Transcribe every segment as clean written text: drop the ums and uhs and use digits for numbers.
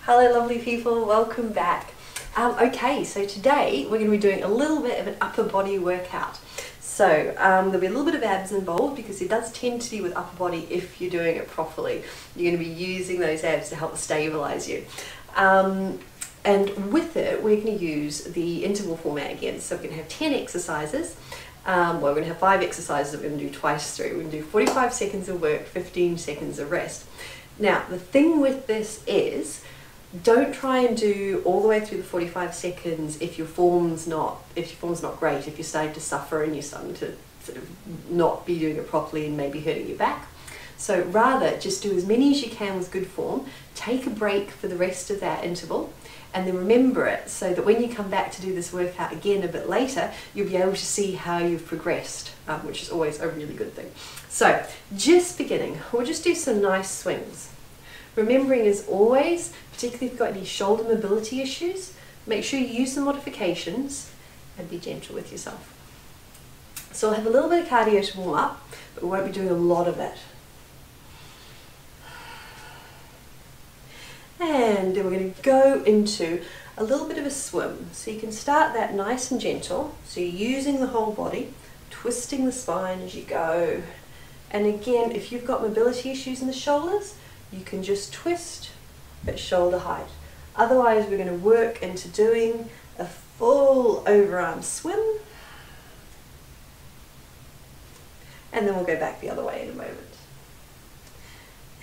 Hello lovely people, welcome back. Okay, so today we're going to be doing a little bit of an upper body workout. So there'll be a little bit of abs involved because it does tend to be with upper body if you're doing it properly. You're going to be using those abs to help stabilize you. And with it, we're going to use the interval format again. So we're going to have 10 exercises. Well, we're going to have 5 exercises that we're going to do twice through. We're going to do 45 seconds of work, 15 seconds of rest. Now, the thing with this is, don't try and do all the way through the 45 seconds if your form's not great, if you're starting to suffer and you're starting to sort of not be doing it properly and maybe hurting your back. So rather, just do as many as you can with good form, take a break for the rest of that interval, and then remember it so that when you come back to do this workout again a bit later, you'll be able to see how you've progressed, which is always a really good thing. So, just beginning, we'll just do some nice swings. Remembering as always, particularly if you've got any shoulder mobility issues, make sure you use the modifications and be gentle with yourself. So I'll have a little bit of cardio to warm up, but we won't be doing a lot of it. And then we're going to go into a little bit of a swim. So you can start that nice and gentle. So you're using the whole body, twisting the spine as you go. And again, if you've got mobility issues in the shoulders, you can just twist at shoulder height. Otherwise, we're going to work into doing a full overarm swim. And then we'll go back the other way in a moment.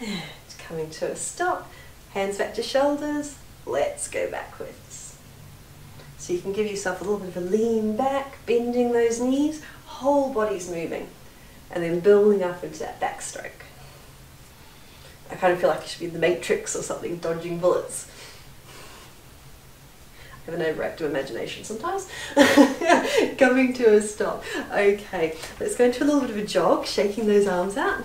And coming to a stop. Hands back to shoulders. Let's go backwards. So you can give yourself a little bit of a lean back, bending those knees, whole body's moving. And then building up into that backstroke. I kind of feel like I should be in the Matrix or something, dodging bullets. I have an overactive imagination sometimes. Coming to a stop. Okay, let's go into a little bit of a jog, shaking those arms out.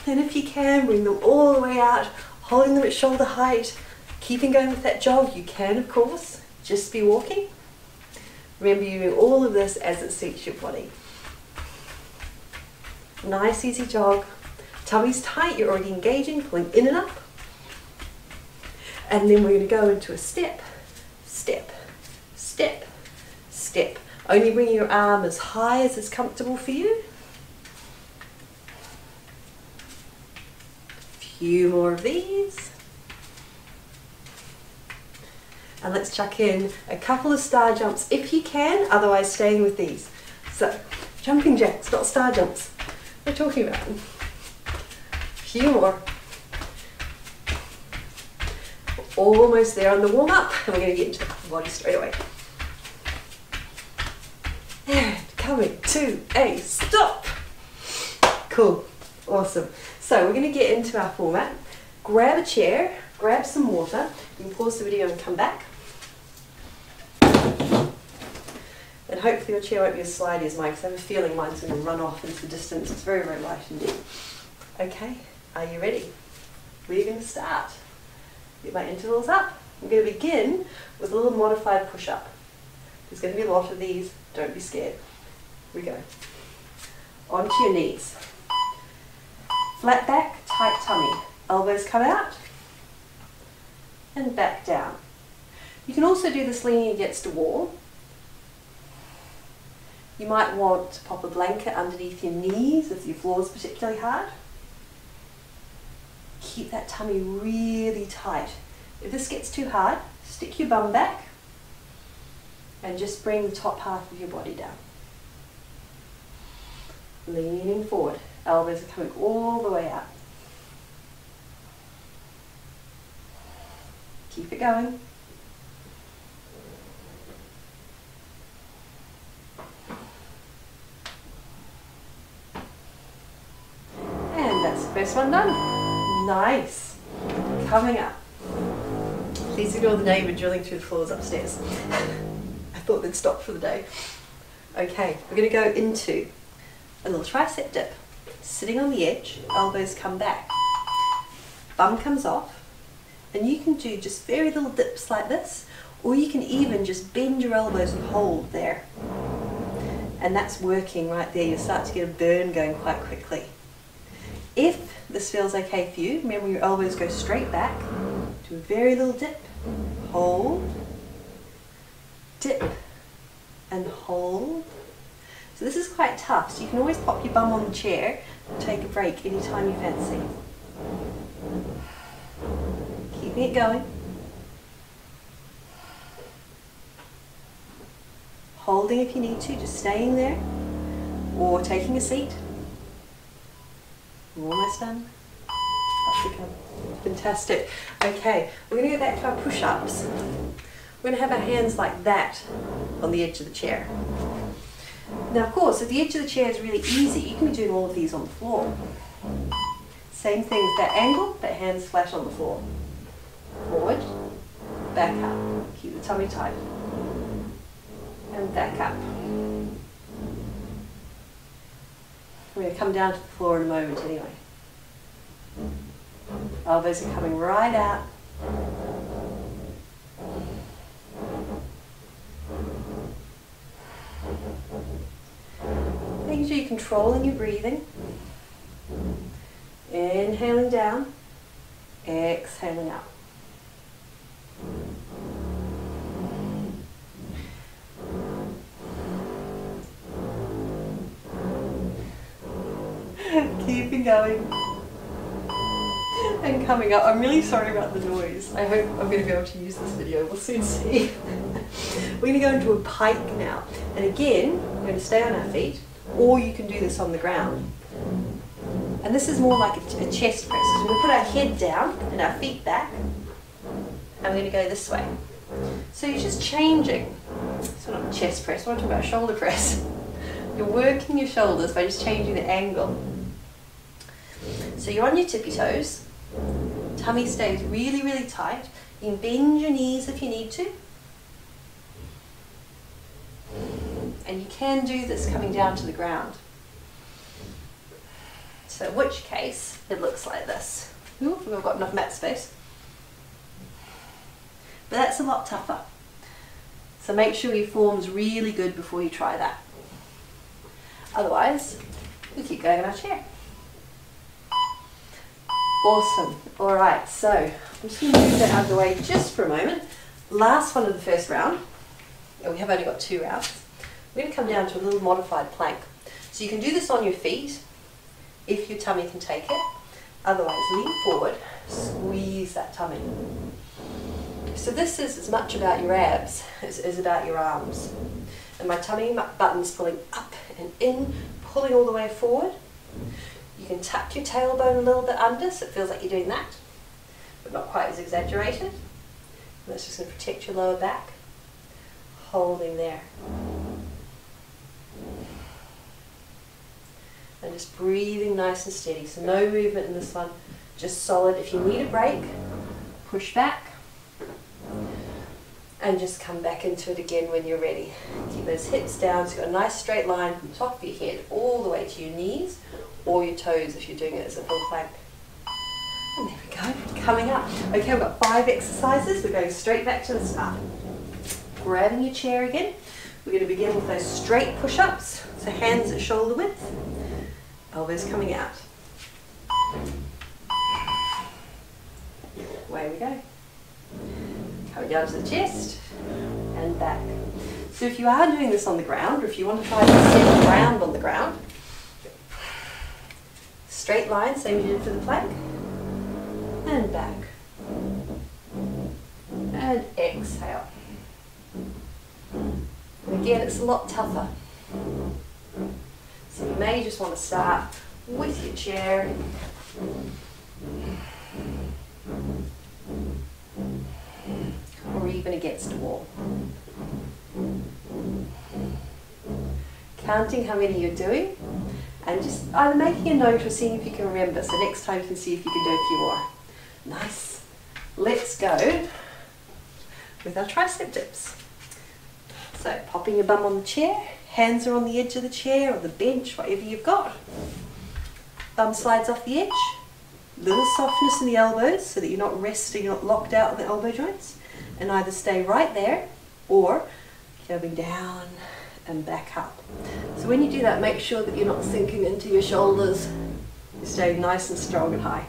And if you can, bring them all the way out, holding them at shoulder height, keeping going with that jog. You can, of course, just be walking. Remember, you're doing all of this as it suits your body. Nice easy jog, tummy's tight, you're already engaging, pulling in and up. And then we're going to go into a step, step, step, step. Only bringing your arm as high as is comfortable for you. A few more of these. And let's chuck in a couple of star jumps if you can, otherwise staying with these. So, jumping jacks, not star jumps. What are we talking about? A few more. Almost there on the warm up, and we're going to get into the upper body straight away. And coming to a stop. Cool, awesome. So we're going to get into our format. Grab a chair, grab some water. You can pause the video and come back. And hopefully your chair won't be as slidey as mine, because I have a feeling mine's going to run off into the distance. It's very, very light indeed. Okay, are you ready? We're going to start. Get my intervals up. I'm going to begin with a little modified push-up. There's going to be a lot of these. Don't be scared. Here we go. Onto your knees. Flat back, tight tummy. Elbows come out. And back down. You can also do this leaning against a wall. You might want to pop a blanket underneath your knees if your floor is particularly hard. Keep that tummy really tight. If this gets too hard, stick your bum back and just bring the top half of your body down. Leaning forward. Elbows are coming all the way out. Keep it going. First one done. Nice. Coming up. Please ignore the neighbour drilling through the floors upstairs. I thought they'd stop for the day. Okay, we're going to go into a little tricep dip. Sitting on the edge, elbows come back. Bum comes off. And you can do just very little dips like this, or you can even just bend your elbows and hold there. And that's working right there. You'll start to get a burn going quite quickly. If this feels okay for you. Remember, your elbows go straight back. Do a very little dip, hold, dip, and hold. So this is quite tough, so you can always pop your bum on the chair and take a break anytime you fancy. Keeping it going. Holding if you need to, just staying there, or taking a seat. We're almost done. Up we come. Fantastic. Okay, we're going to go back to our push-ups. We're going to have our hands like that on the edge of the chair. Now, of course, if the edge of the chair is really easy, you can be doing all of these on the floor. Same thing with that angle, but hands flat on the floor. Forward, back up. Keep the tummy tight. And back up. We're going to come down to the floor in a moment anyway. Elbows are coming right out. Making sure you're controlling your breathing. Inhaling down, exhaling out. Keeping going. And coming up. I'm really sorry about the noise. I hope I'm going to be able to use this video. We'll soon see. We're going to go into a pike now. And again, we're going to stay on our feet, or you can do this on the ground. And this is more like a chest press. So we're going to put our head down and our feet back. And we're going to go this way. So you're just changing. It's not a chest press, we're talking about a shoulder press. You're working your shoulders by just changing the angle. So you're on your tippy toes. Tummy stays really, really tight. You can bend your knees if you need to. And you can do this coming down to the ground. So in which case, it looks like this. Ooh, we've got enough mat space. But that's a lot tougher. So make sure your form's really good before you try that. Otherwise, we keep going in our chair. Awesome. All right, so I'm just going to move that out of the way just for a moment. Last one of the first round. We have only got 2 rounds. We're going to come down to a little modified plank. So you can do this on your feet if your tummy can take it. Otherwise, lean forward, squeeze that tummy. So this is as much about your abs as it is about your arms. And my tummy button's pulling up and in, pulling all the way forward. You can tuck your tailbone a little bit under so it feels like you're doing that, but not quite as exaggerated. And that's just going to protect your lower back. Holding there. And just breathing nice and steady. So no movement in this one, just solid. If you need a break, push back. And just come back into it again when you're ready. Keep those hips down so you've got a nice straight line from the top of your head all the way to your knees or your toes if you're doing it as a full plank. And there we go, coming up. Okay, we've got 5 exercises. We're going straight back to the start. Grabbing your chair again. We're going to begin with those straight push-ups. So hands at shoulder width, elbows coming out. Away we go. Coming down to the chest and back. So if you are doing this on the ground, or if you want to try to sit round on the ground, straight line, same as you did for the plank, and back. And exhale. And again, it's a lot tougher. So you may just want to start with your chair. Or even against a wall. Counting how many you're doing and just either making a note or seeing if you can remember, so next time you can see if you can do a few more. Nice. Let's go with our tricep dips. So popping your bum on the chair, hands are on the edge of the chair or the bench, whatever you've got. Bum slides off the edge. Little softness in the elbows so that you're not resting locked out in the elbow joints. And either stay right there or going down and back up. So when you do that, make sure that you're not sinking into your shoulders. You're staying nice and strong and high.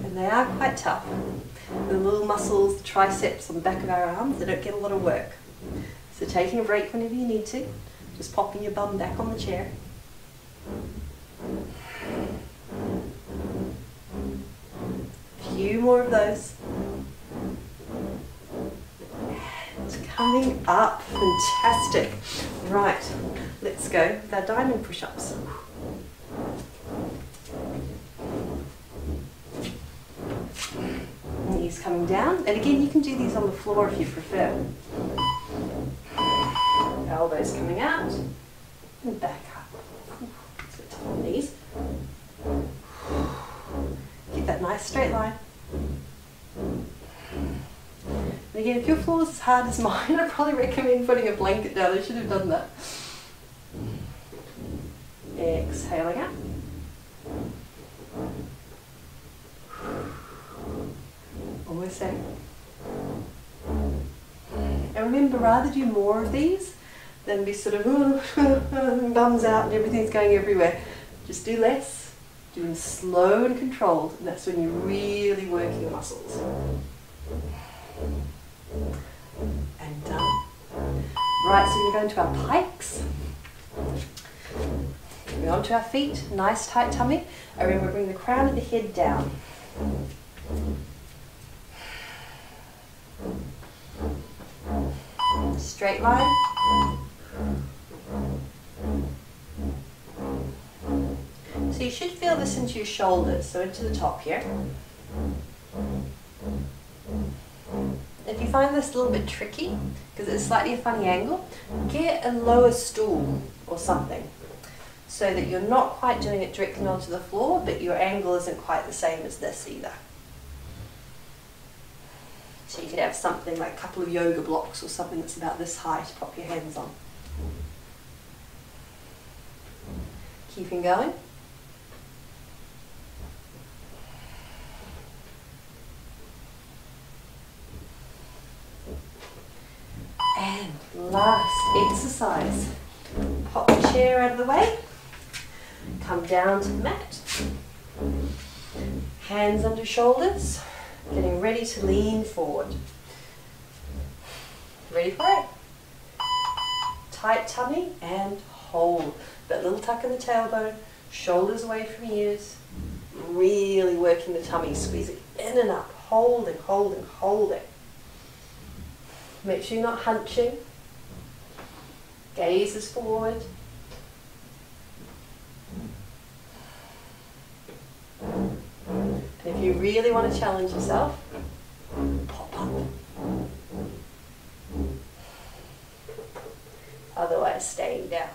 And they are quite tough. The little muscles, the triceps on the back of our arms, they don't get a lot of work. So taking a break whenever you need to, just popping your bum back on the chair. A few more of those. And coming up, fantastic. Right, let's go with our diamond push-ups. Knees coming down, and again you can do these on the floor if you prefer. Elbows coming out and back up. So tough on the knees. Keep that nice straight line. And again, if your floor is as hard as mine, I'd probably recommend putting a blanket down. I should have done that. Exhaling out. Almost there. And remember, rather do more of these than be sort of bums out and everything's going everywhere. Just do less, do them slow and controlled, and that's when you're really working the muscles. And done. Right, so we're going to our pikes. Coming onto our feet, nice tight tummy. And remember, bring the crown of the head down. Straight line. So you should feel this into your shoulders, so into the top here. If you find this a little bit tricky, because it's slightly a funny angle, get a lower stool or something, so that you're not quite doing it directly onto the floor, but your angle isn't quite the same as this either. So you could have something like a couple of yoga blocks or something that's about this high to pop your hands on. Keeping going. And last exercise. Pop the chair out of the way. Come down to the mat. Hands under shoulders. Getting ready to lean forward. Ready for it? Tight tummy and hold. That little tuck in the tailbone, shoulders away from ears. Really working the tummy, squeezing in and up, holding, holding, holding. Make sure you're not hunching. Gaze is forward. And if you really want to challenge yourself, pop up. Otherwise, staying down.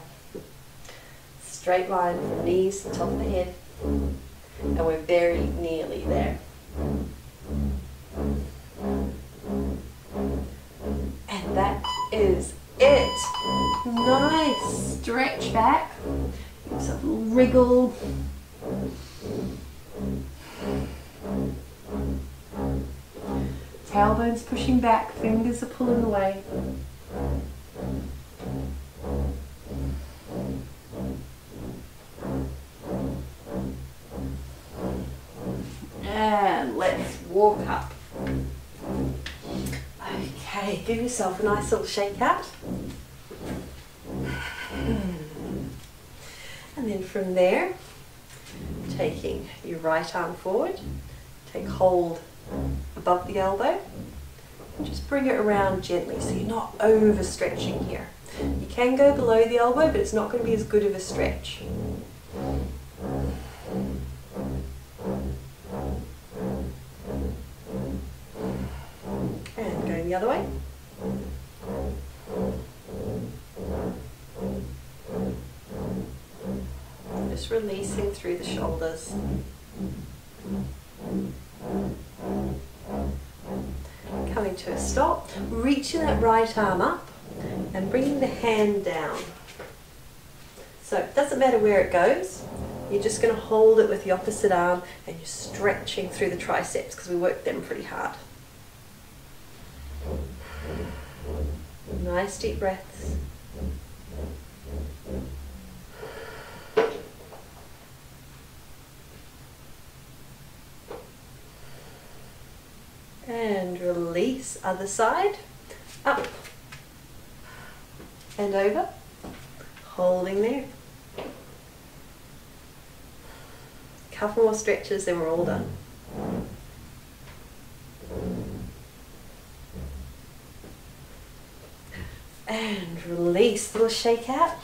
Straight line from knees to top of the head. And we're very nearly there. And that is it. Nice. Stretch back. Give yourself a little wriggle. Tailbone's pushing back, fingers are pulling away. And let's walk up. Okay, give yourself a nice little shake out. And then from there, taking your right arm forward, take hold above the elbow, and just bring it around gently so you're not overstretching here. You can go below the elbow, but it's not going to be as good of a stretch. And going the other way. Just releasing through the shoulders. Coming to a stop, reaching that right arm up and bringing the hand down. So it doesn't matter where it goes, you're just going to hold it with the opposite arm and you're stretching through the triceps because we work them pretty hard. Nice deep breaths. And release, other side, up and over, holding there. Couple more stretches, then we're all done. And release, little shake out,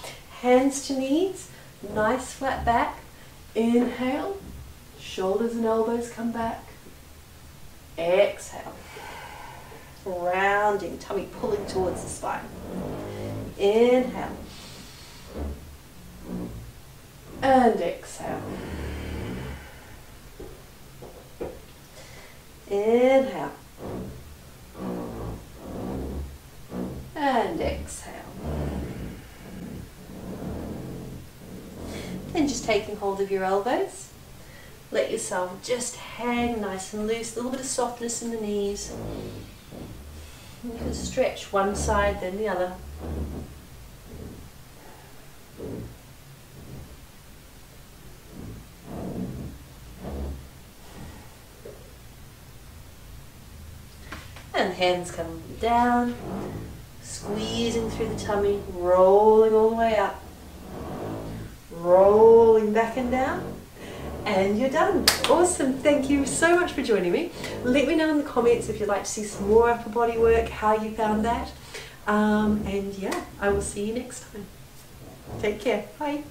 hands to knees, nice flat back. Inhale, shoulders and elbows come back. Exhale, rounding, tummy pulling towards the spine. Inhale, and exhale. Inhale, and exhale. Then just taking hold of your elbows. Let yourself just hang nice and loose, a little bit of softness in the knees. You can stretch one side, then the other. And hands come down, squeezing through the tummy, rolling all the way up, rolling back and down. And you're done. Awesome. Thank you so much for joining me. Let me know in the comments if you'd like to see some more upper body work, how you found that. And yeah, I will see you next time. Take care. Bye.